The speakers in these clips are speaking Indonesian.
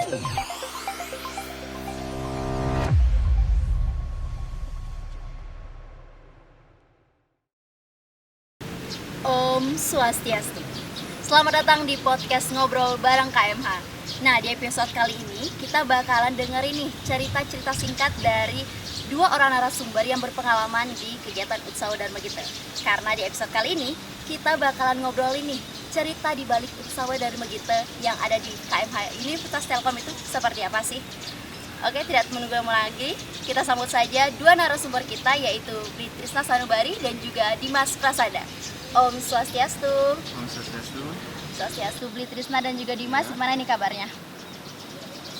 Om Swastiastu. Selamat datang di podcast Ngobrol bareng KMH. Nah, di episode kali ini kita bakalan dengerin nih cerita-cerita singkat dari dua orang narasumber yang berpengalaman di kegiatan Utsawa Dharma Gita. Karena di episode kali ini kita bakalan ngobrolin nih cerita di balik Utsawa Dharma Gita yang ada di KMH Universitas Telkom itu seperti apa sih? Oke, tidak menunggu lagi, kita sambut saja dua narasumber kita, yaitu Bli Trisna Sanubari dan juga Dimas Prasada. Om Swastiastu. Om Swastiastu. Swastiastu, Bli Trisna dan juga Dimas, gimana nih kabarnya?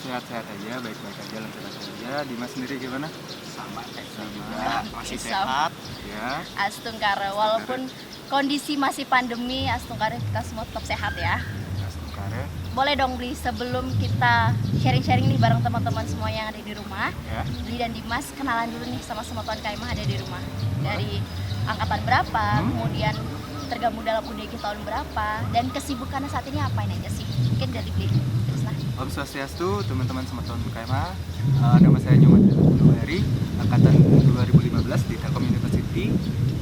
Sehat-sehat aja, baik-baik aja, lancar-lancar aja. Dimas sendiri gimana? Sama Sama. masih Sama. sehat. Ya. Astungkara, walaupun kondisi masih pandemi, Astungkara kita semua tetap sehat ya. Astungkara. Boleh dong Bli, sebelum kita sharing-sharing nih bareng teman-teman semua yang ada di rumah, Ya. Bli dan Dimas kenalan dulu nih sama semua tuan KMH ada di rumah. Dari angkatan berapa, kemudian tergabung dalam UDG tahun berapa, dan kesibukannya saat ini apain aja sih? Mungkin dari Bli Trisna. Om Swastiastu, teman-teman semua tahun KMH. Nama saya Nyoman Sanubari, angkatan 2015 di Telkom University.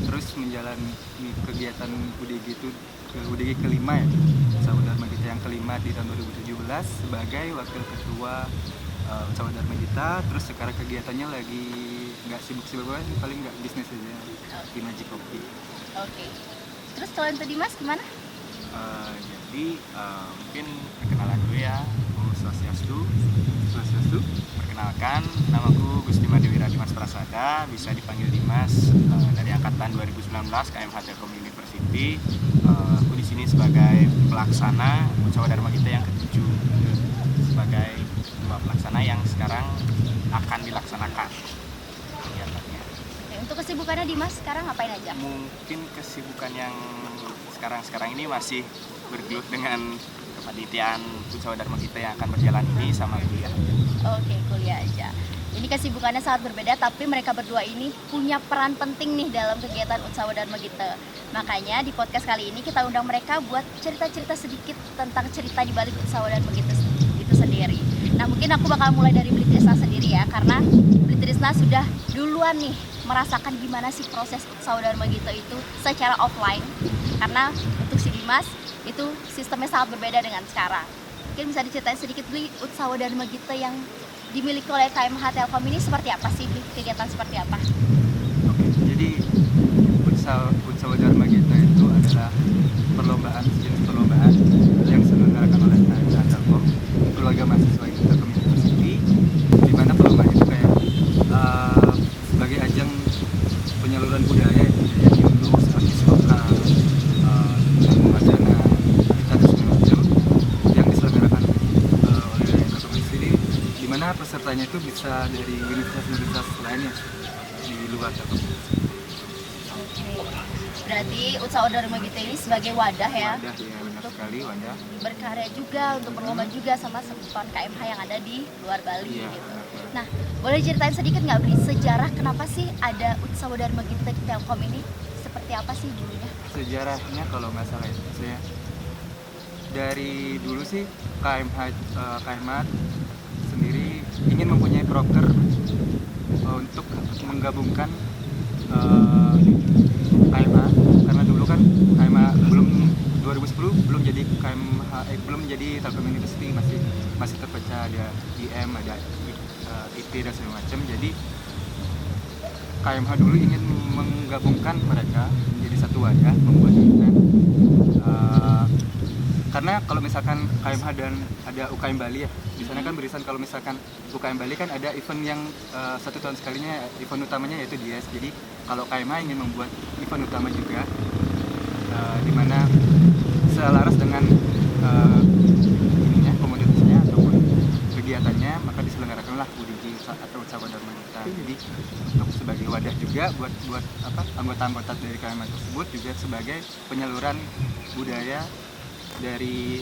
Terus menjalani kegiatan UDG itu UDG kelima ya, Utsawa Dharma Gita yang kelima di tahun 2017 sebagai wakil ketua Utsawa Dharma Gita. Terus sekarang kegiatannya lagi nggak sibuk-sibuk banget, paling nggak bisnis aja di Magic Coffee. Oke. Terus kalau untuk Dimas gimana? Mungkin perkenalan dulu ya. Om Swastiastu. Swastiastu. Perkenalkan, namaku Gusti Madewira Dimas Prasada, bisa dipanggil Dimas, dari angkatan 2019 KMH Telkom University. Aku di sini sebagai pelaksana Utsawa Dharma Gita yang ke-7, sebagai ketua pelaksana yang sekarang akan dilaksanakan kegiatannya. Oke, untuk kesibukannya Dimas sekarang ngapain aja? Mungkin kesibukan yang sekarang ini masih bergelut dengan kepanitiaan Utsawa Dharma Gita yang akan berjalan ini sama kuliah. Oke, kuliah aja. Ini kesibukannya sangat berbeda, tapi mereka berdua ini punya peran penting nih dalam kegiatan Utsawa Dharma Gita. Makanya di podcast kali ini kita undang mereka buat cerita-cerita sedikit tentang cerita di balik Utsawa Dharma Gita itu sendiri. Nah, mungkin aku bakal mulai dari Bli Trisna sendiri ya, karena Bli Trisna sudah duluan nih merasakan gimana sih proses Utsawa Dharma Gita itu secara offline. Karena untuk si Dimas itu sistemnya sangat berbeda dengan sekarang. Mungkin bisa diceritain sedikit Bli, Utsawa Dharma Gita yang dimiliki oleh KMH Telkom ini seperti apa sih, Bli? Kegiatan seperti apa? Oke, jadi Utsawa Dharma Gita itu adalah sejenis perlombaan yang diselenggarakan oleh KMH Telkom, keluarga mahasiswa Telkom University, di mana perlombaan itu kayak sebagai ajang penyaluran budaya nyunduh, artis lokal, wacana, kita segala macam yang diselenggarakan oleh Telkom University, di mana pesertanya itu bisa dari universitas-universitas lainnya di luar Telkom. Oke. Berarti Utsawa Dharma Gita ini sebagai wadah ya, Wadah, ya benar sekali, wadah. berkarya juga untuk berlomba juga sama teman KMH yang ada di luar Bali Iya, gitu. benar. Nah, boleh ceritain sedikit nggak Bli, sejarah kenapa sih ada Utsawa Dharma Gita di Telkom ini? Seperti apa sih dulunya? Sejarahnya kalau nggak salah ya, saya dari dulu sih KMH sendiri ingin mempunyai broker untuk menggabungkan KMH, karena dulu kan KMH belum 2010 belum jadi KMH, belum jadi Telkom University, masih terpecah, ada IM, ada IT dan segala macam. Jadi KMH dulu ingin menggabungkan mereka menjadi satu wadah, membuat event. Karena kalau misalkan KMH dan ada UKM Bali ya, di sana kan berisan kalau misalkan UKM Bali kan ada event yang 1 tahun sekalinya, event utamanya yaitu DIES. Jadi kalau KMH ingin membuat event utama juga, di mana selaras dengan komoditasnya ataupun kegiatannya, maka diselenggarakanlah UDG atau Utsawa Dharma Gita. Jadi untuk sebagai wadah juga buat anggota-anggota dari KMH tersebut juga sebagai penyaluran budaya dari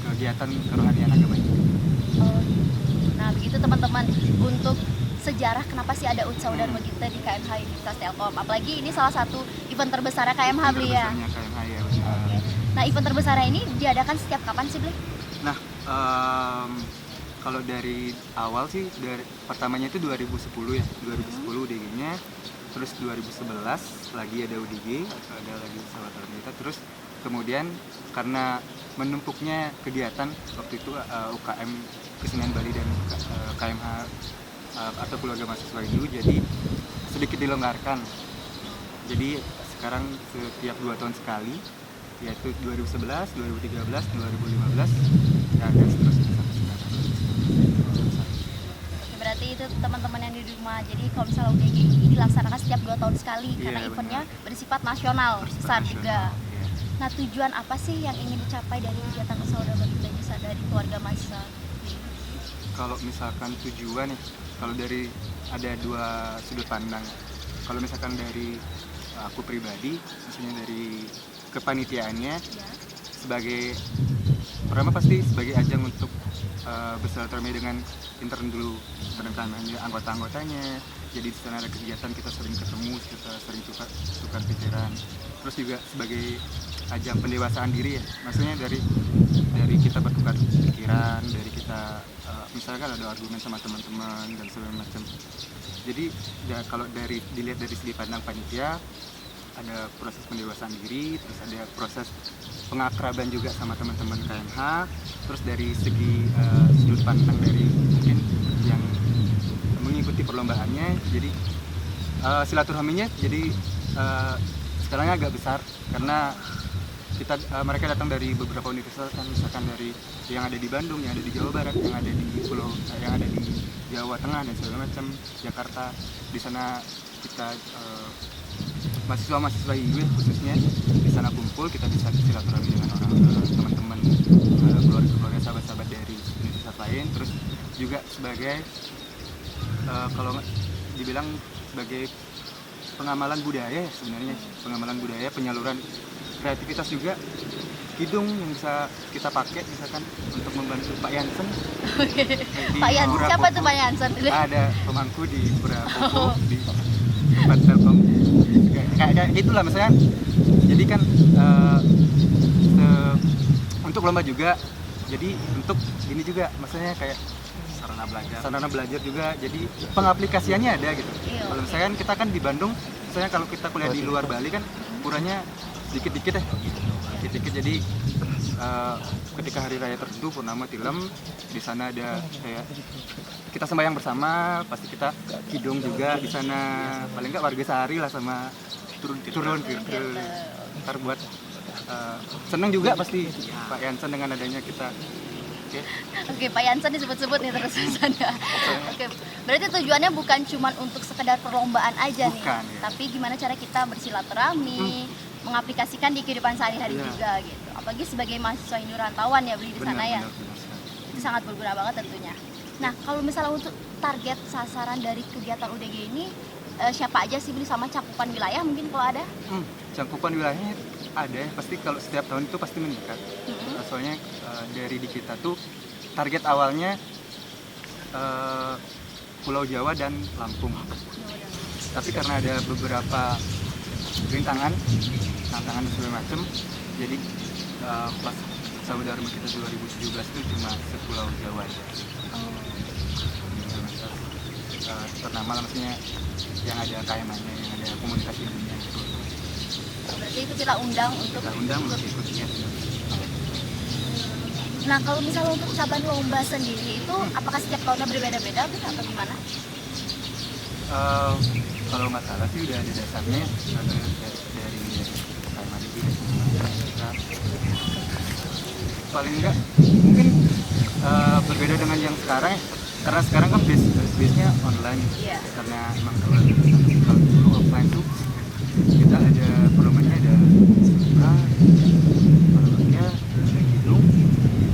kegiatan kerohanian agama ini. Nah, begitu teman-teman, untuk sejarah kenapa sih ada Utsawa Dharma Gita di KMH Universitas Telkom. Apalagi ini salah satu event terbesarnya KMH, Bli ya. KMH ya, benar. Oke. Nah, event terbesarnya ini diadakan setiap kapan sih, Bli? Nah, Kalau dari awal sih dari pertamanya itu 2010 ya, 2010 UDG-nya, terus 2011 lagi ada UDG atau ada lagi Usaha Wadar Magita, terus kemudian karena menumpuknya kegiatan waktu itu UKM Kesenian Bali dan KMH atau keluarga mahasiswa itu, jadi sedikit dilonggarkan. Jadi sekarang setiap 2 tahun sekali, yaitu 2011, 2013, 2015, dan seterusnya sampai sekarang. Berarti itu teman-teman yang di rumah. Jadi kalau misalnya UDG ini dilaksanakan setiap 2 tahun sekali, Iya, karena benar. eventnya bersifat nasional, besar juga. Iya. Nah, tujuan apa sih yang ingin dicapai dari kegiatan Usaha Wadar Magita ini dari keluarga mahasiswa? Kalau misalkan tujuan ya, kalau dari ada 2 sudut pandang. Kalau misalkan dari aku pribadi, misalnya dari kepanitiaannya, Ya. sebagai pertama pasti sebagai ajang untuk bersilaturahmi dengan intern dulu, dengan anggota-anggotanya. Jadi di sana ada kegiatan, kita sering ketemu, kita sering tukar pikiran. Terus juga sebagai ajang pendewasaan diri ya, maksudnya dari kita bertukar pikiran, dari kita misalkan ada argumen sama teman-teman dan segala macam. Jadi ya, kalau dilihat dari segi pandang panitia, ada proses pendewasaan diri, terus ada proses pengakraban juga sama teman-teman KMH, terus dari segi sudut pandang dari mungkin yang mengikuti perlombaannya, jadi silaturahminya jadi sekarang agak besar karena mereka datang dari beberapa universitas, kan, misalkan dari yang ada di Bandung, yang ada di Jawa Barat, yang ada di yang ada di Jawa Tengah dan segala macam, Jakarta. Di sana kita mahasiswa IUI khususnya di sana kumpul, kita bisa silaturahmi dengan teman-teman, keluarga-keluarga, sahabat-sahabat dari universitas lain. Terus juga sebagai kalau dibilang sebagai pengamalan budaya sebenarnya, pengamalan budaya, penyaluran kreativitas juga, hidung yang bisa kita pakai misalkan untuk membantu Pak Yansen. Pak Yansen, siapa tuh Pak Yansen? Ada pemangku di Pura Popo, di tempat Telkom. Kayak itulah misalnya. Jadi kan untuk lomba juga, jadi untuk ini juga maksudnya kayak sarana belajar juga, jadi pengaplikasiannya ada gitu. Iya. Kalau misalkan kita kan di Bandung, misalnya kalau kita kuliah di luar Bali kan puranya dikit-dikit ya, dikit-dikit. Jadi ketika hari raya tertentu, purnama, tilem, di sana ada kayak kita sembahyang bersama, pasti kita kidung juga di sana, paling nggak warga sehari lah sama turun ntar buat seneng juga pasti Pak Yansen dengan adanya kita. Oke, Pak Yansen disebut-sebut nih terus di sana. Oke, berarti tujuannya bukan cuma untuk sekedar perlombaan aja Bukan, nih, ya. tapi gimana cara kita bersilaturahmi, mengaplikasikan di kehidupan sehari-hari Iya. juga gitu. Apalagi sebagai mahasiswa Hindu rantauan ya, beli di sana ya. Benar sekali. Itu sangat berguna banget tentunya. Nah, kalau misalnya untuk target sasaran dari kegiatan UDG ini, siapa aja sih, beli sama cakupan wilayah mungkin kalau ada? Cakupan wilayahnya ada ya, pasti kalau setiap tahun itu pasti meningkat. Soalnya dari di kita tuh target awalnya Pulau Jawa dan Lampung. Tapi karena ada beberapa tantangan dan segala macam, jadi pas Usaha Wadar Magita 2017 itu cuma sepulau Jawa aja. Ternama lah, maksudnya yang ada KMH-nya, yang ada komunikasi dunia. Berarti itu kita undang untuk Kita undang untuk ikutnya. Nah, kalau misalnya untuk cabang lomba sendiri itu apakah setiap tahunnya berbeda-beda atau gimana? Kalau nggak salah sih udah ada dasarnya, ada dari KMH juga. Paling enggak mungkin berbeda dengan yang sekarang ya, karena sekarang kan base-nya online. Iya. Karena emang kalau dulu offline tuh kita ada perlombanya, ada perlombanya, ada hidung,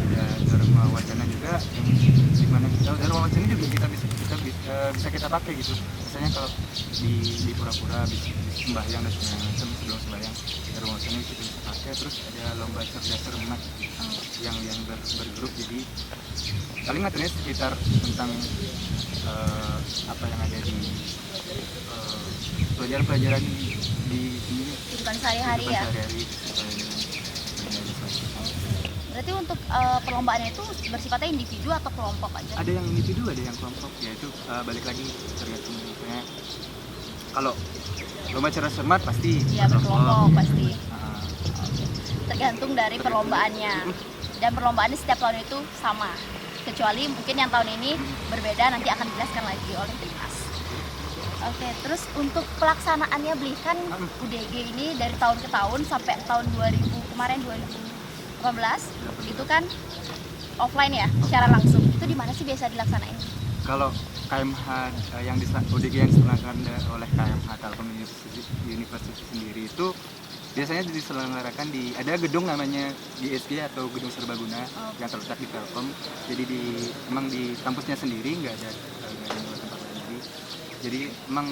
ada dharma wacana juga, yang dimana kita dharma wacana juga bisa kita pakai gitu. Misalnya kalau di pura-pura bisa sembahyang dan segala macam, sebelum sembahyang dharma wacana kita bisa pakai. Terus ada lomba cerdas cermat yang bergrup, jadi paling ngaturnya sekitar tentang apa yang ada di pelajaran-pelajaran di sini, Kehidupan sehari-hari ya. sehari-hari. Berarti untuk perlombaannya itu bersifatnya individu atau kelompok aja? Ada yang individu, ada yang kelompok. Ya itu balik lagi tergantung misalnya. Kalau lomba cerdas cermat pasti Iya, berkelompok pasti. Ah, Tergantung dari perlombaannya. Dan perlombaannya setiap tahun itu sama. Kecuali mungkin yang tahun ini berbeda, nanti akan dijelaskan lagi oleh Dimas. Oke, terus untuk pelaksanaannya Bli, kan UDG ini dari tahun ke tahun sampai tahun 2018 itu kan offline ya, secara langsung. Itu di mana sih biasa dilaksanain? Kalau KMH yang UDG yang diselenggarakan oleh KMH Telkom University sendiri itu biasanya diselenggarakan di ada gedung namanya GSG atau Gedung Serbaguna yang terletak di Telkom. Jadi emang di kampusnya sendiri nggak ada tempat lain lagi. Jadi emang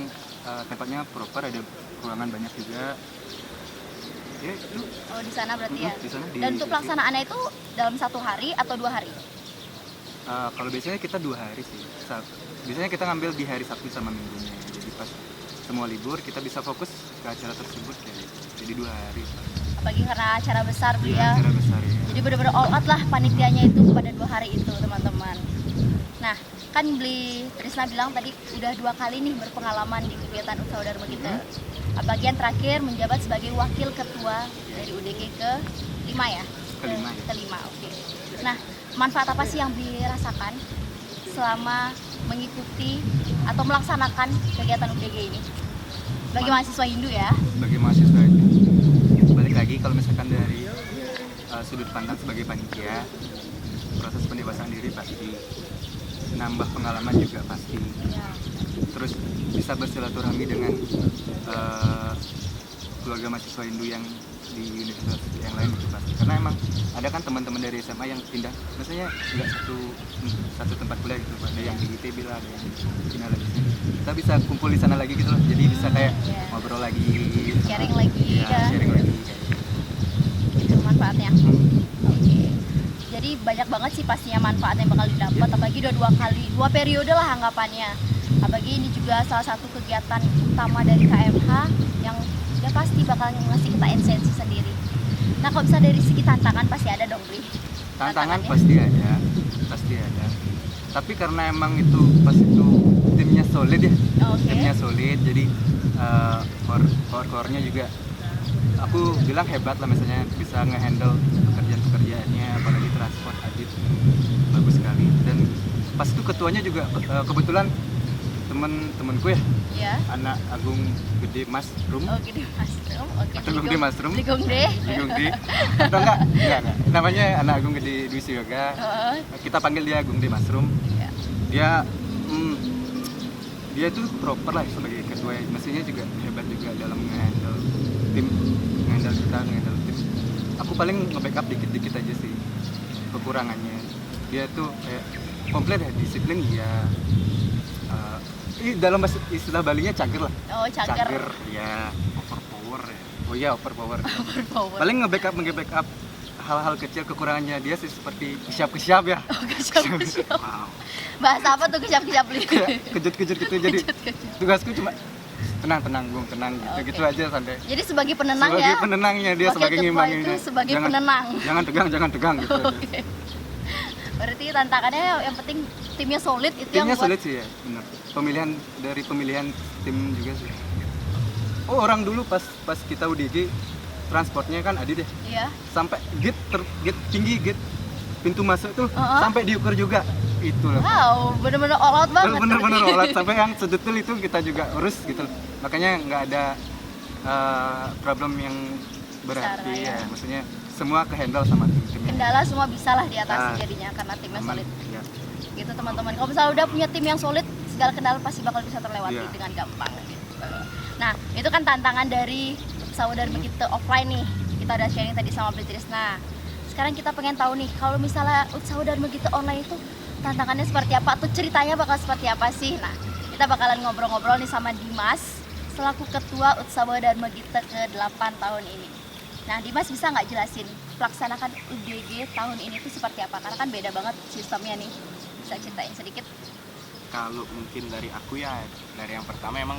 tempatnya proper, ada ruangan banyak juga. Ya, itu Oh, di sana berarti ya. di sana, Dan untuk GSG. pelaksanaannya itu dalam 1 hari atau 2 hari? Kalau biasanya kita 2 hari sih. Biasanya kita ngambil di hari Sabtu sama Minggunya. Jadi pas semua libur kita bisa fokus ke acara tersebut kayak gitu. Jadi 2 hari. Apalagi karena acara besar Bli Iya, ya. acara besar ya. Jadi benar-benar all out lah panitianya itu pada 2 hari itu, teman-teman. Nah, kan Bli Trisna bilang tadi udah 2 kali nih berpengalaman di kegiatan Usaha Dharma kita. Bagian terakhir menjabat sebagai wakil ketua dari UDG ke-5 ya? Kelima, ya. Kelima, oke. Nah, manfaat apa sih yang Bli rasakan selama mengikuti atau melaksanakan kegiatan UDG ini? Bagi mahasiswa Hindu ya? Sebagai mahasiswa itu balik lagi kalau misalkan dari sudut pandang sebagai panitia, proses pendewasaan diri pasti, nambah pengalaman juga pasti, Ya. terus bisa bersilaturahmi dengan keluarga mahasiswa Hindu yang di universitas yang lain itu pasti, karena emang ada kan teman-teman dari SMA yang pindah, maksudnya nggak satu tempat kuliah gitu, ada yang di ITB lah, ada yang pindah lagi sini, kita bisa kumpul di sana lagi gitu loh, jadi bisa kayak Iya. ngobrol lagi, Sharing lagi ya, kan? sharing lagi kayak gitu. Itu manfaatnya. Oke. Jadi banyak banget sih pastinya manfaat yang bakal didapat, apalagi udah 2 periode lah anggapannya. Apalagi ini juga salah satu kegiatan utama dari KMH yang ya pasti bakal ngasih kita esensi sendiri. Nah, kalau bisa dari segi tantangan pasti ada dong, Bri. Tantangan Tantangannya? pasti ada. Tapi karena emang itu pas itu timnya solid ya, Oke. timnya solid, jadi core-nya juga aku bilang hebat lah, misalnya bisa ngehandle pekerjaannya, apalagi transport Adit bagus sekali. Dan pas itu ketuanya juga kebetulan temen-temenku ya, Ya. anak Agung Gede Masrum. Oh, gede Masrum. Oke. Atau Gede Masrum. Ligong deh. Bingung deh. Atau enggak. Namanya anak Agung Gede Dwi Yoga. Heeh. Kita panggil dia Agung Gede Masrum. Ya. Dia tuh proper lah sebagai ketua, mestinya juga hebat juga dalam ngehandle tim, ngehandle tim. Aku paling nge-backup dikit-dikit aja sih kekurangannya. Dia tuh kayak komplit ya, disiplin ya. Dalam istilah Balinya cagir lah. Oh, cager. Ya. Overpower ya. Oh iya, overpower. Berpower. Paling nge-backup hal-hal kecil kekurangannya dia sih, seperti kesiap ya. Oh, kesiap-kesiap. Wow. Bahasa apa tuh kesiap-kesiap, Bli? Kayak kejut-kejut gitu, jadi tugasku cuma tenang gitu Oke. aja santai. Jadi sebagai penenang Sebagai ya? penenangnya dia, Wakil sebagai ketua ngimbanginnya. itu sebagai penenang. Jangan tegang gitu. Oke. Berarti tantangannya yang penting timnya solid itu yang Timnya buat sulit sih ya, benar. Pemilihan tim juga sih. Oh, orang dulu pas kita UDG transportnya kan Adi deh. Iya. Sampai gate tinggi, gate pintu masuk tuh sampai diukur juga. Itu loh. Wow, bener-bener all out banget. Bener-bener berarti. olah, sampai yang sedetil itu kita juga urus gitu. Makanya nggak ada problem yang berarti Besar, ya. ya. Maksudnya semua kehandle sama timnya. Kendala semua bisa lah diatasi Ah, jadinya karena timnya Aman, solid. ya. Gitu teman-teman. Kalau misalnya udah punya tim yang solid, segala kendala pasti bakal bisa terlewati Iya. dengan gampang gitu. Nah, itu kan tantangan dari Usaha Dharma kita offline nih. Kita udah sharing tadi sama Bli Trisna. Sekarang kita pengen tahu nih, kalau misalnya Usaha Dharma kita online itu tantangannya seperti apa atau ceritanya bakal seperti apa sih? Nah, kita bakalan ngobrol-ngobrol nih sama Dimas selaku ketua Usaha Dharma kita ke-8 tahun ini. Nah, Dimas bisa nggak jelasin pelaksanakan UDG tahun ini tuh seperti apa? Karena kan beda banget sistemnya nih. Bisa ceritain sedikit? Kalau mungkin dari aku ya, dari yang pertama emang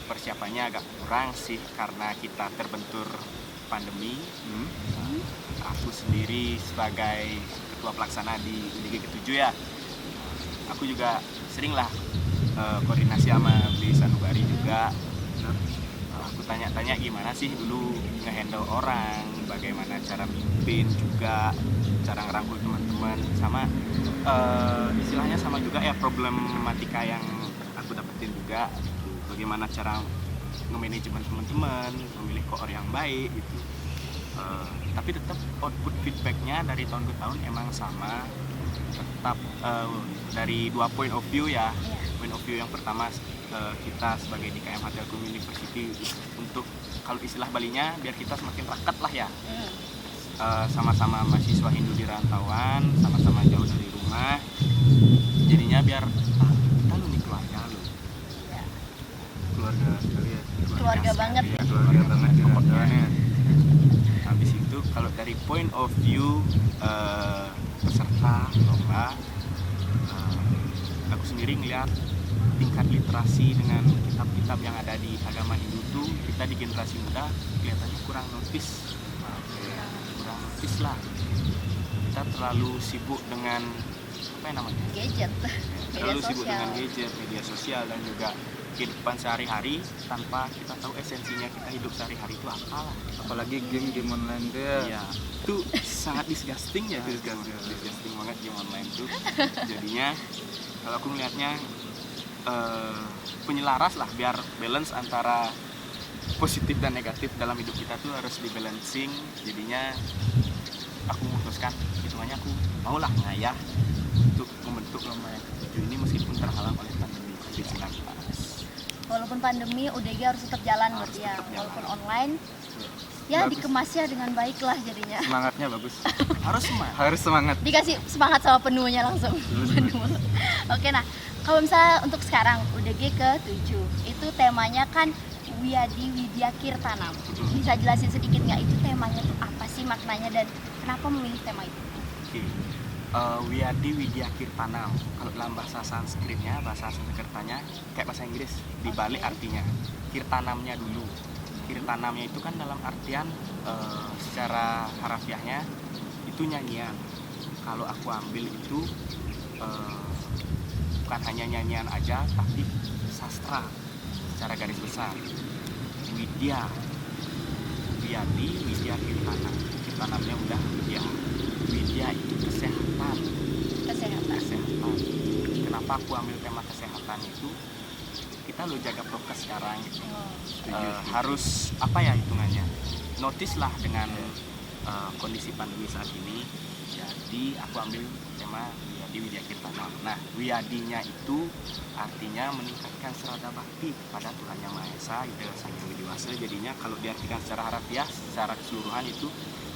persiapannya agak kurang sih, karena kita terbentur pandemi. Aku sendiri sebagai ketua pelaksana di UDG ke-7 ya. Aku juga sering lah koordinasi sama Bli Sanubari juga. Aku tanya-tanya gimana sih dulu ngehandle orang, bagaimana cara mimpin juga, cara ngerangkul teman-teman, sama istilahnya sama juga ya problematika yang aku dapetin juga, bagaimana cara nge-manajemen teman-teman, memilih koor yang baik gitu. Tapi tetap output feedbacknya dari tahun ke tahun emang sama, tetap dari 2 point of view ya. Point of view yang pertama, kita sebagai DKM Telkom University untuk kalau istilah Balinya biar kita semakin raket lah ya. Sama-sama mahasiswa Hindu di rantauan, sama-sama jauh dari rumah, jadinya biar kita lu nih keluarga lu, Keluarga sekalian. Keluarga banget. Ya, keluarga banget di rantauannya. Habis itu kalau dari point of view peserta lomba, aku sendiri ngeliat tingkat literasi dengan kitab-kitab yang ada di agama Hindu tuh, kita di generasi muda kelihatannya kurang notice lah. Kita terlalu sibuk dengan apa yang namanya? Gadget. Terlalu Media sibuk sosial. dengan gadget, media sosial, dan juga kehidupan sehari-hari tanpa kita tahu esensinya kita hidup sehari-hari itu apa lah. Apalagi game online tuh ya. Iya, itu sangat disgusting ya, disgusting banget game online tuh. Jadinya kalau aku melihatnya penyelaras lah, biar balance antara positif dan negatif dalam hidup kita tuh harus dibalancing. Jadinya aku memutuskan hitungannya aku maulah ngayah untuk membentuk lomba yang ke-7 ini meskipun terhalang oleh pandemi COVID-19. Walaupun pandemi, UDG harus tetap jalan Harus berarti ya, tetap jalan. walaupun online. Ya Bagus. dikemasnya dengan baik lah jadinya. Semangatnya bagus. Harus semangat. Dikasih semangat sama penuhnya langsung. Oke, nah kalau misalnya untuk sekarang UDG ke-7 itu temanya kan Wiyadi Widya Kirtanam. Bisa jelasin sedikit nggak itu temanya tuh apa sih maknanya dan kenapa memilih tema itu? Oke. Wiyadi Widya Kirtanam. Kalau dalam bahasa Sanskritnya, bahasa Sanskertanya kayak bahasa Inggris, dibalik artinya. Kirtanamnya dulu. Kirtanamnya itu kan dalam artian secara harafiahnya itu nyanyian. Kalau aku ambil itu bukan hanya nyanyian aja, tapi sastra secara garis besar. Widya, Wiyadi, Widya Kirtanam. Kirtanamnya udah Widya. Widya itu kesehatan. Kesehatan. Kenapa aku ambil tema kesehatan itu? Kita lo jaga prokes sekarang gitu. Harus apa ya hitungannya? Notice lah dengan kondisi pandemi saat ini. Jadi aku ambil tema Wiyadi Widya Kirtanam. Nah, Wiyadinya itu artinya meningkatkan serada bakti pada Tuhan Yang Maha Esa, Ida Sang Yang Widiwasa. Jadinya kalau diartikan secara harafiah, secara keseluruhan itu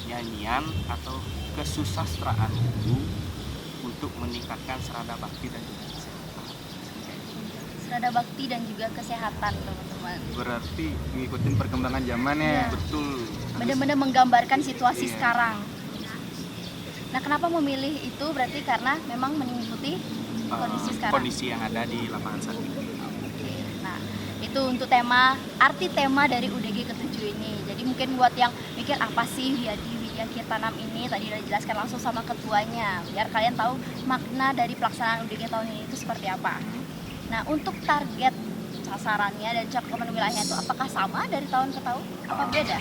nyanyian atau kesusastraan itu untuk meningkatkan serada bakti dan juga kesehatan. Serada bakti dan juga kesehatan teman-teman. Berarti ngikutin perkembangan zaman ya. Iya. Betul. Benar-benar menggambarkan situasi Iya. sekarang. Nah, kenapa memilih itu? Berarti karena memang mengikuti kondisi sekarang. Kondisi yang ada di lapangan saat ini. Oke. Nah, itu untuk arti tema dari UDG ke-7 ini. Jadi mungkin buat yang mikir apa sih Wiyadi Widya Kirtanam ini, tadi udah dijelaskan langsung sama ketuanya, biar kalian tahu makna dari pelaksanaan UDG tahun ini itu seperti apa. Nah, untuk target sasarannya dan cakupan wilayahnya itu apakah sama dari tahun ke tahun? Apa beda?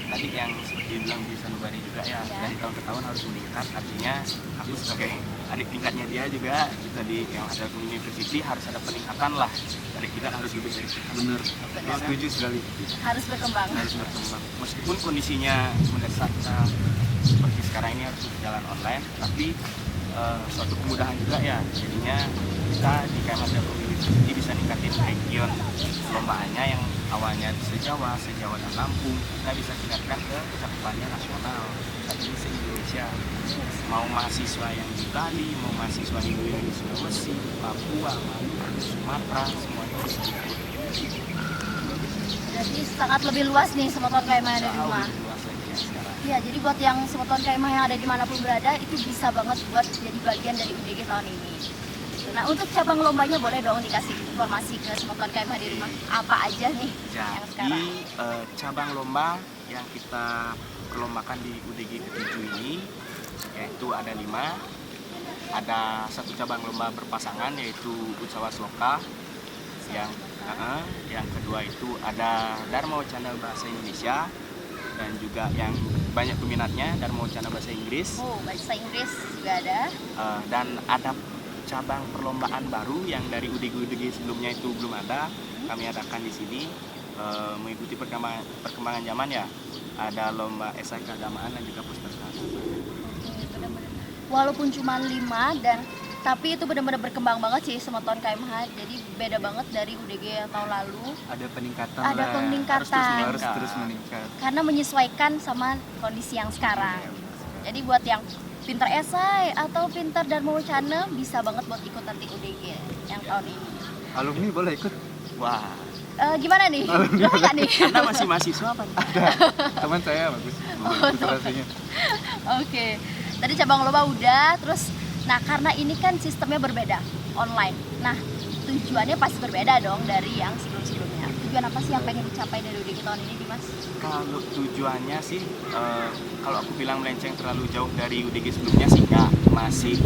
Tadi yang seperti bilang di Sanubari juga ya, Ya. dari tahun ke tahun harus meningkat. Artinya aku sebagai adik tingkatnya dia juga, kita di yang ada University harus ada peningkatan lah. Dari kita harus lebih dari kita. Bener. Benar. Setuju sekali. Harus berkembang. Harus berkembang. Meskipun kondisinya mendesak seperti sekarang ini harus berjalan online, tapi suatu kemudahan juga ya. Jadinya kita di KMH Telkom University bisa ningkatin region lombaannya yang awalnya se-Jawa dan Lampung, kita bisa tingkatkan ke cakupannya nasional, tapi se-Indonesia. Mau mahasiswa yang di Bali, mau mahasiswa Hindu yang di Sulawesi, Papua, Maluku, Sumatera, semuanya bisa ikut. Jadi sangat lebih luas nih semua KMH yang ada di Jauh rumah. lebih luas lagi ya sekarang. Iya, jadi buat yang semua KMH yang ada dimanapun berada itu bisa banget buat jadi bagian dari UDG tahun ini. Nah, untuk cabang lombanya boleh dong dikasih informasi ke semua KMH di rumah apa aja nih yang Jadi sekarang. cabang lomba yang kita perlombakan di UDG ke-7 ini yaitu ada 5. Ada 1 cabang lomba berpasangan yaitu Utsawa Sloka. Yang kedua itu ada Dharma Wacana Bahasa Indonesia, dan juga yang banyak peminatnya Dharma Wacana Bahasa Inggris. Oh, bahasa Inggris juga ada. Dan ada cabang perlombaan baru yang dari UDG sebelumnya itu belum ada. Kami adakan di sini mengikuti perkembangan zaman ya. Ada lomba esai keagamaan dan juga poster karya. Bener-bener. Walaupun cuma 5 tapi itu benar-benar berkembang banget sih Semeton KMH. Jadi beda banget dari UDG yang tahun lalu. Ada peningkatan Ada lah. peningkatan. Harus terus meningkat. Karena menyesuaikan sama kondisi yang sekarang. Iya, benar sekali. Jadi buat yang pinter esai atau pinter Dharma Wacana bisa banget buat ikut nanti UDG yang tahun ini. Alumni boleh ikut? Wah, Gimana nih? Boleh nggak nih? Anda masih mahasiswa apa? Teman saya bagus. Ilustrasinya. Oke. Tadi cabang lomba udah, terus nah karena ini kan sistemnya berbeda, online. Nah, tujuannya pasti berbeda dong dari yang sebelum-sebelumnya. Tujuan apa sih yang pengen dicapai dari UDG tahun ini, Dimas? Kalau tujuannya sih, kalau aku bilang melenceng terlalu jauh dari UDG sebelumnya sih enggak, masih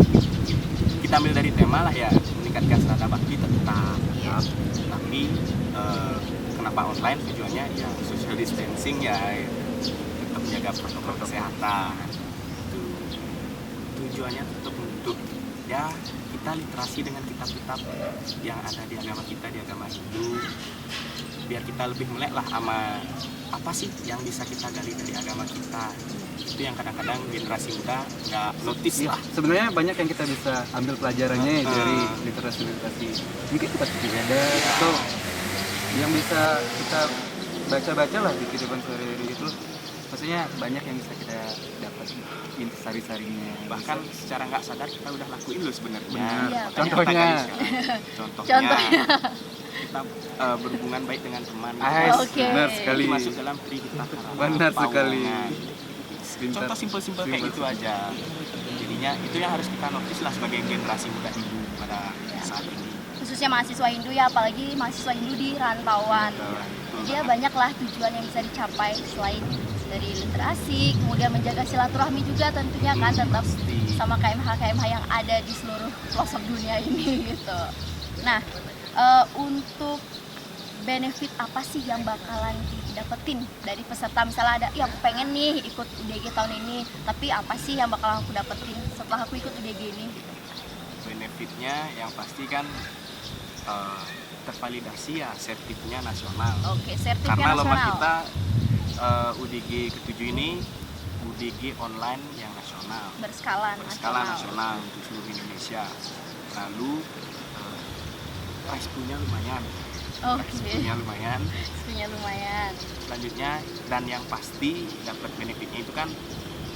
kita ambil dari tema lah ya, meningkatkan serata bakti tetap. Iya. Tapi kenapa online tujuannya ya social distancing ya, tetap menjaga protokol kesehatan. Itu tujuannya tetap untuk ya kita literasi dengan kitab-kitab yang ada di agama kita, di agama Hindu, biar kita lebih melek lah sama apa sih yang bisa kita gali dari agama kita. Itu yang kadang-kadang generasi muda nggak notice Iya, lah. sebenarnya banyak yang kita bisa ambil pelajarannya dari literasi-literasi. Mungkin kita beda atau yang bisa kita baca-baca lah di kehidupan sehari-hari itu. Maksudnya banyak yang bisa kita dapat intisari-sarinya. Bahkan secara nggak sadar kita udah lakuin loh sebenarnya. Benar. Iya, Makanya Contohnya. kita gali sekarang. Contohnya kita berhubungan baik dengan teman. Oke. Benar sekali. Itu masuk dalam Trihita Karana. Benar sekali. Pawangan. Pintar. Contoh simpel-simpel kayak gitu aja. Jadinya itu yang harus kita notice lah sebagai generasi muda Hindu pada saat ini. Khususnya mahasiswa Hindu ya, apalagi mahasiswa Hindu di rantauan. Jadi ya banyaklah tujuan yang bisa dicapai selain dari literasi, kemudian menjaga silaturahmi juga tentunya kan tetap sama KMH yang ada di seluruh pelosok dunia ini gitu. Nah, untuk benefit apa sih yang bakalan didapetin dari peserta? Misalnya ada, ya aku pengen nih ikut UDG tahun ini, tapi apa sih yang bakal aku dapetin setelah aku ikut UDG ini? Benefitnya yang pasti kan tervalidasi ya, sertifnya nasional. Oke, sertifikat Karena lomba nasional. kita UDG ke-7 ini UDG online yang nasional, berskala nasional untuk seluruh Indonesia. Lalu prize pool-nya lumayan. Oke. Prize lumayan. Pastinya lumayan. Selanjutnya dan yang pasti dapat benefitnya itu kan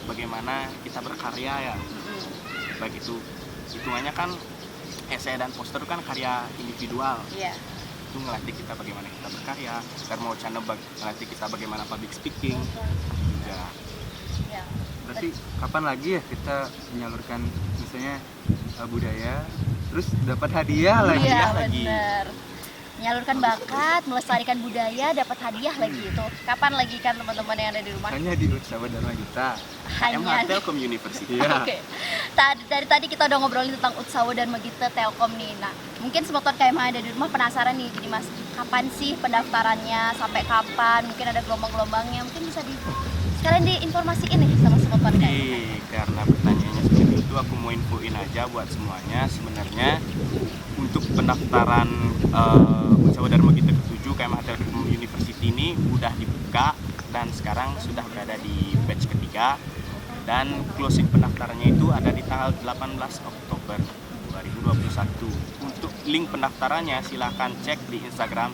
bagaimana kita berkarya ya. Baik itu hitungannya kan esai dan poster itu kan karya individual. Iya. Itu ngelatih kita bagaimana kita berkarya. Dharma Wacana ngelatih kita bagaimana public speaking. Ya. Ya. Berarti kapan lagi ya kita menyalurkan misalnya budaya, terus dapat hadiah lagi? Iya, lagi. bener. Menyalurkan bakat, melestarikan budaya, dapat hadiah lagi itu. Kapan lagi kan teman-teman yang ada di rumah? Hanya di Utsawa Dharma kita. KMH Telkom University. Iya. Oke. Dari tadi kita udah ngobrolin tentang Utsawa dan Magita Telkom nih. Nah, mungkin Semeton KMH ada di rumah penasaran nih, jadi Mas, kapan sih pendaftarannya? Sampai kapan? Mungkin ada gelombang-gelombangnya. Mungkin bisa sekalian diinformasiin nih sama Semeton KMH. Karena pertanyaannya seperti itu, aku mau infoin aja buat semuanya. Sebenarnya untuk pendaftaran Utsawa Dharma Magita ke-7 KMH Telkom University ini udah dibuka dan sekarang sudah berada di batch ketiga, dan closing pendaftarannya itu ada di tanggal 18 Oktober 2021. Untuk link pendaftarannya silahkan cek di Instagram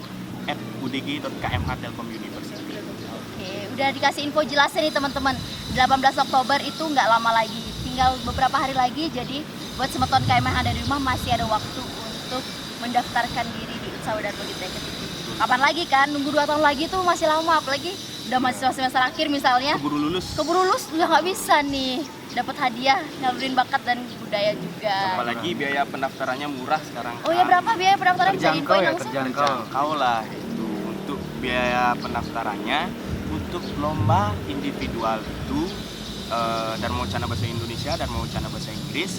@udg.kmh-telkom-university. Oke, udah dikasih info jelasnya nih teman-teman. 18 Oktober itu nggak lama lagi, tinggal beberapa hari lagi. Jadi buat Semeton KMH yang ada di rumah masih ada waktu untuk mendaftarkan diri di Utsawa Dharma Magita ke-7. Kapan lagi kan? Nunggu 2 tahun lagi tuh masih lama, apalagi udah mahasiswa semester akhir misalnya. Keburu Lulus udah nggak bisa nih dapat hadiah nyalurin bakat dan budaya juga. apalagi biaya pendaftarannya murah sekarang. Oh ya, berapa biaya pendaftaran bisa Terjangkau infoin ya, langsung? terjangkau. Kau lah itu untuk biaya pendaftarannya. untuk lomba individual itu Dharma Wacana Bahasa Indonesia, Dharma Wacana Bahasa Inggris,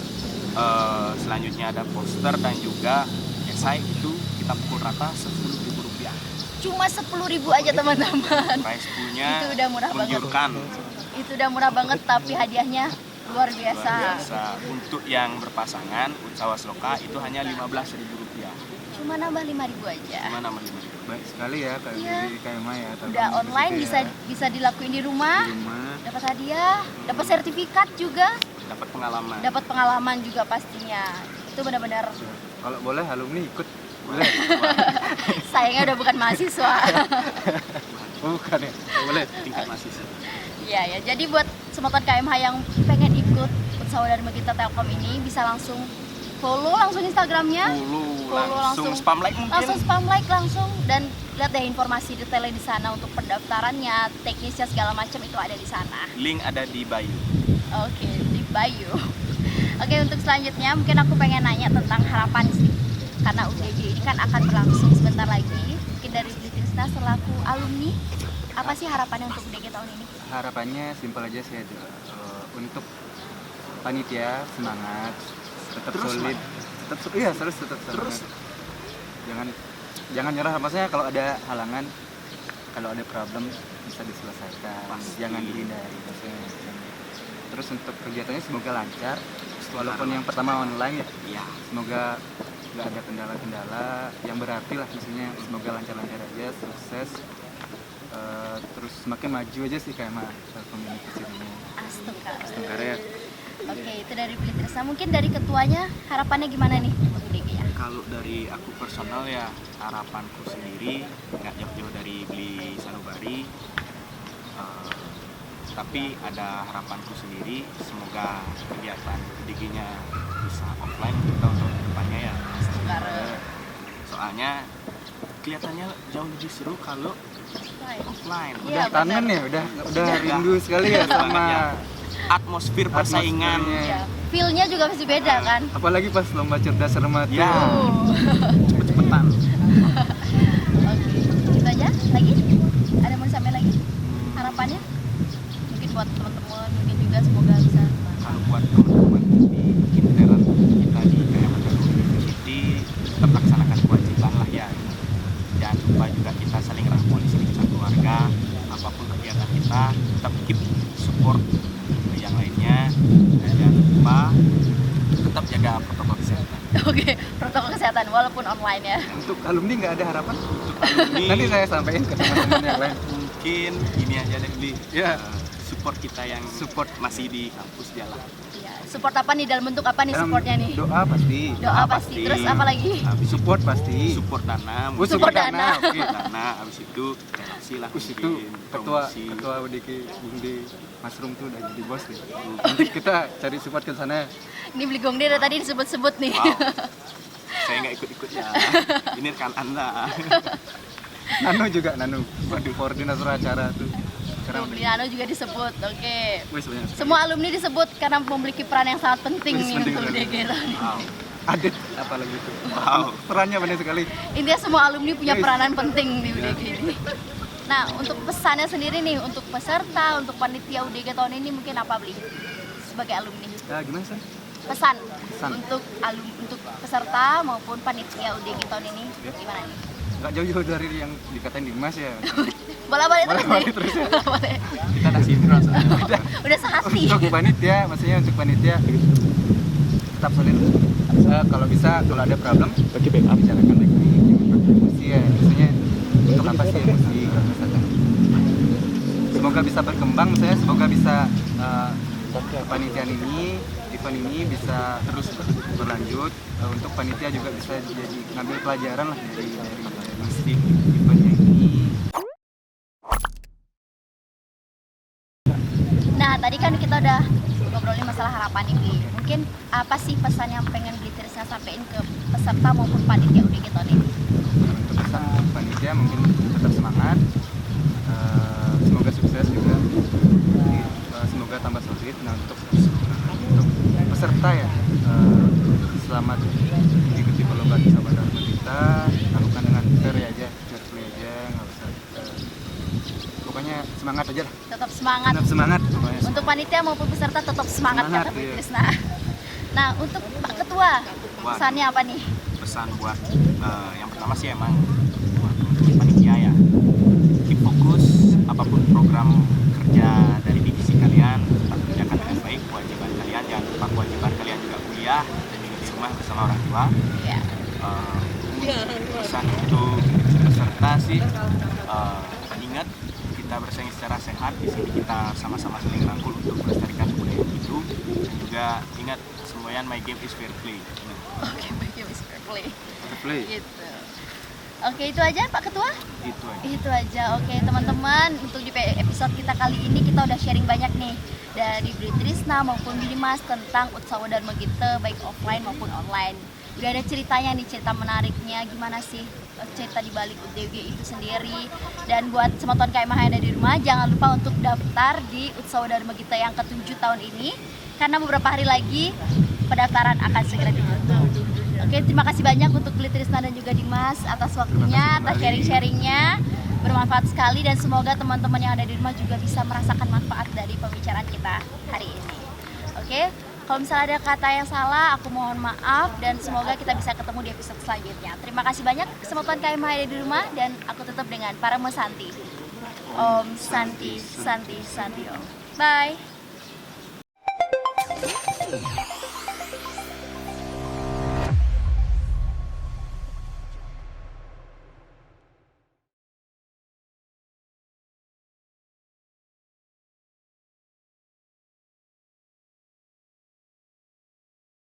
selanjutnya ada poster dan juga esai, itu kita pukul rata Rp10.000. Cuma 10.000 aja teman-teman. Prize poolnya Itu udah murah banget. menggiurkan. Itu udah murah banget, tapi hadiahnya luar biasa. Luar biasa. Untuk yang berpasangan Utsawa Sloka itu hanya Rp15.000. Cuma nambah 5.000 aja. Cuma nama 5.000. Baik sekali ya kayak Iya. di KMA ya. Udah online, bisa dilakuin di rumah, di rumah. dapat hadiah, dapat sertifikat juga, Dapat pengalaman. dapat pengalaman juga pastinya. Itu benar-benar Kalau boleh alumni ikut boleh. sayangnya udah bukan mahasiswa. Bukan ya. Boleh. Tingkat mahasiswa. Iya ya. Jadi buat sematan KMH yang pengen ikut Utsawa Dharma Gita Telkom ini bisa langsung follow langsung Instagramnya, Follow langsung spam like mungkin. langsung spam like langsung, dan lihat deh informasi detailnya di sana untuk pendaftarannya, teknisnya segala macam itu ada di sana. Link ada di bio. Oke, di bio. Oke, untuk selanjutnya mungkin aku pengen nanya tentang harapan sih. Karena UDG ini kan akan berlangsung sebentar lagi. Mungkin dari Bli Trisna selaku alumni, apa sih harapannya untuk UDG tahun ini? Harapannya simpel aja sih aja. Untuk panitia semangat, tetap Terus solid, tetap iya terus tetap Terus semangat. Jangan nyerah, maksudnya kalau ada halangan, kalau ada problem bisa diselesaikan, Pasti. jangan dihindari maksudnya. Terus untuk kegiatannya semoga lancar, walaupun yang pertama online ya, ya, semoga nggak ada kendala-kendala yang berarti lah, maksudnya semoga lancar-lancar aja, sukses. Terus semakin maju aja sih kayak komunitas ini. Astaga. Tenggara ya. Oke, itu dari Bli Trisna. Mungkin dari ketuanya harapannya gimana nih untuk UDG ya? kalau dari aku personal ya, harapanku sendiri nggak jauh-jauh dari Bli Sanubari. Tapi ada harapanku sendiri, semoga kegiatan UDG-nya bisa offline kita untuk depannya ya. Astaga. Soalnya kelihatannya jauh lebih seru kalau offline. Iya, Udah kangen benar. ya, udah rindu sekali ya Banget sama ya. Atmosfer persaingan. atmosfernya. Ya, feel-nya juga pasti beda kan? Apalagi pas lomba cerdas cermat Ya. Oh. Cepet-cepetan. Oke, gitu aja. Lagi? Ada mau disampaikan lagi? Harapannya? Mungkin buat teman-teman, mungkin juga semoga bisa. Kalau buat teman-teman di Kinteran kita di KM University, tetap laksanakan kewajiban lah ya. Jangan lupa juga kita saling rangkul di sini kita keluarga. Apapun kegiatan kita, tetap keep support yang lainnya. Dan jangan lupa tetap jaga protokol kesehatan. Oke, protokol kesehatan walaupun online ya. Untuk alumni nggak ada harapan? Untuk alumni, Nanti saya sampaikan ke teman-teman yang lain. mungkin ini aja deh Bli. Ya. Support kita yang Support. masih di kampus jalan. Iya, support apa nih, dalam bentuk apa nih supportnya nih? Doa pasti. Doa pasti. Terus apa lagi? Habis Support pasti. support dana, Oh, support dana. Oke. dana, habis itu relasi lah Terus mungkin, itu ketua promosi. UDK Bung D Masrum tuh udah jadi bos deh. Nanti kita cari support ke sana. Ini Bli Gongde dari tadi disebut-sebut nih. Wow. Saya nggak ikut-ikut ya. Ini rekan Anda. Nano juga Nano. Waduh, koordinator acara tuh. Sekarang Bli Nano juga disebut. Oke. wes banyak sekali. Semua alumni disebut karena memiliki peran yang sangat penting Wih, nih penting untuk sekali. UDG tahun ini. Wow. Adit apalagi itu. Wow. Perannya banyak sekali. Intinya semua alumni punya Yes. peranan penting di Ya. UDG ini. Nah, untuk pesannya sendiri nih, untuk peserta, untuk panitia UDG tahun ini mungkin apa, Bli? Sebagai alumni. Nah, gimana sih? Pesan, Pesan. untuk peserta maupun panitia UDG tahun ini Ya. gimana nih? Nggak jauh-jauh dari yang dikatain Dimas ya. Bola-balik terus Bola-balik nih. terus ya. Bola-balik. Kita udah sinkron soalnya. Udah sehati. Untuk panitia, maksudnya untuk panitia tetap solid. Kalau bisa, kalau ada problem, bagi backup bicarakan lagi. Jangan pakai emosi ya. Maksudnya untuk apa sih emosi? Kalau misalkan semoga bisa berkembang, misalnya semoga bisa panitiaan ini, event ini bisa terus berlanjut. Untuk panitia juga bisa jadi ngambil pelajaran lah dari eventnya ini. Nah, tadi kan kita udah ngobrolin masalah harapan nih, Bli. Mungkin apa sih pesan yang pengen Bli Trisna sampaikan ke peserta maupun panitia UDG tahun ini? Untuk pesan panitia mungkin tetap semangat, semoga sukses juga. Jadi, semoga tambah solid. Nah, untuk peserta ya, selamat mengikuti perlombaan Utsawa Dharma kita, lakukan dengan fair aja, fair play aja, nggak usah pokoknya semangat semangat aja lah. Tetap semangat. Tetap semangat pokoknya. Untuk panitia maupun peserta tetap semangat, Semangat, kata Bu iya. Trisna. Nah, untuk Pak Ketua, pesannya apa nih? Pesan buat yang pertama sih emang buat teman-teman panitia ya, keep fokus, apapun program kerja dari divisi kalian tetap kerjakan dengan baik. Kewajiban kalian, jangan lupa kewajiban kalian juga kuliah dan juga di rumah bersama orang tua. Ya. Pesan untuk peserta sih, ingat kita bersaing secara sehat. Di sini kita sama-sama saling rangkul untuk melestarikan budaya itu, dan juga ingat semboyan my game is fair play. Oke, baik ya, Miss Fair Play. Play. Gitu. Oke, itu aja Pak Ketua? Itu aja. Itu aja. Oke, teman-teman, untuk di episode kita kali ini kita udah sharing banyak nih dari Bu Trisna maupun Dimas tentang Utsawa Dharma Gita baik offline maupun online. Udah ada ceritanya nih, cerita menariknya gimana sih cerita di balik UDG itu sendiri. Dan buat semua teman KMH yang ada di rumah, jangan lupa untuk daftar di Utsawa Dharma Gita yang ke-7 tahun ini, karena beberapa hari lagi pendaftaran akan segera ditutup. Oke, terima kasih banyak untuk Bu Trisna dan juga Dimas atas waktunya, atas sharing-sharingnya. Bermanfaat sekali, dan semoga teman-teman yang ada di rumah juga bisa merasakan manfaat dari pembicaraan kita hari ini. Oke, kalau misalnya ada kata yang salah, aku mohon maaf, dan semoga kita bisa ketemu di episode selanjutnya. Terima kasih banyak kesemutan KMH yang ada di rumah, dan aku tutup dengan Paramo Santi. Om Santi, Santi, Santi Om. Bye.